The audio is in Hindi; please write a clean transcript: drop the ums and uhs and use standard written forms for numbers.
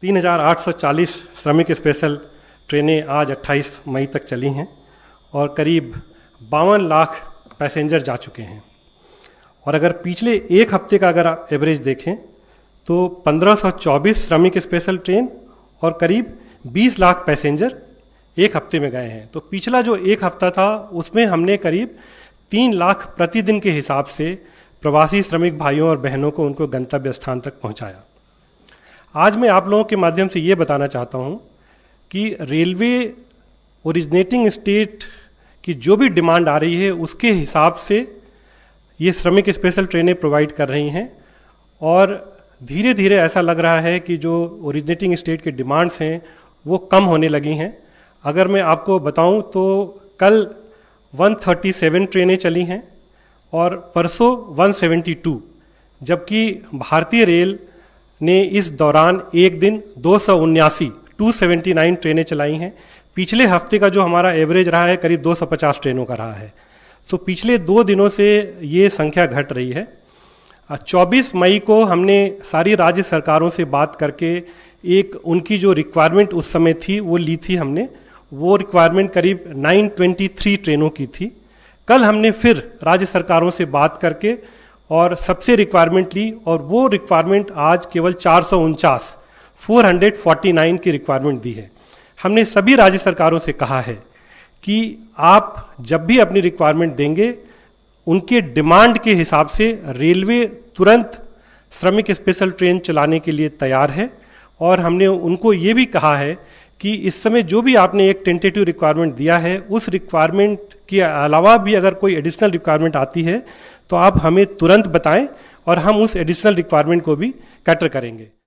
3,840 श्रमिक स्पेशल ट्रेनें आज 28 मई तक चली हैं और करीब 52 लाख पैसेंजर जा चुके हैं। और अगर पिछले एक हफ्ते का अगर आप एवरेज देखें तो 1524 श्रमिक स्पेशल ट्रेन और करीब 20 लाख पैसेंजर एक हफ्ते में गए हैं। तो पिछला जो एक हफ्ता था उसमें हमने करीब 3 लाख प्रतिदिन के हिसाब से प्रवासी श्रमिक भाइयों और बहनों को उनको गंतव्य स्थान तक पहुंचाया। आज मैं आप लोगों के माध्यम से ये बताना चाहता हूँ कि रेलवे ओरिजिनेटिंग स्टेट की जो भी डिमांड आ रही है उसके हिसाब से ये श्रमिक स्पेशल ट्रेनें प्रोवाइड कर रही हैं और धीरे धीरे ऐसा लग रहा है कि जो ओरिजिनेटिंग स्टेट के डिमांड्स हैं वो कम होने लगी हैं। अगर मैं आपको बताऊं तो कल 137 ट्रेनें चली हैं और परसों 172, जबकि भारतीय रेल ने इस दौरान एक दिन 279 ट्रेनें चलाई हैं। पिछले हफ्ते का जो हमारा एवरेज रहा है करीब 250 ट्रेनों का रहा है। तो पिछले 2 दिनों से ये संख्या घट रही है। 24 मई को हमने सारी राज्य सरकारों से बात करके एक उनकी जो रिक्वायरमेंट उस समय थी वो ली थी हमने। वो रिक्वायरमेंट करीब 923 ट्रेनों की थी। कल हमने फिर राज्य सरकारों से बात करके और सबसे रिक्वायरमेंट ली और वो रिक्वायरमेंट आज केवल 449 की रिक्वायरमेंट दी है। हमने सभी राज्य सरकारों से कहा है कि आप जब भी अपनी रिक्वायरमेंट देंगे उनके डिमांड के हिसाब से रेलवे तुरंत श्रमिक स्पेशल ट्रेन चलाने के लिए तैयार है। और हमने उनको ये भी कहा है कि इस समय जो भी आपने एक टेंटेटिव रिक्वायरमेंट दिया है उस रिक्वायरमेंट के अलावा भी अगर कोई एडिशनल रिक्वायरमेंट आती है तो आप हमें तुरंत बताएं और हम उस एडिशनल रिक्वायरमेंट को भी कैटर करेंगे।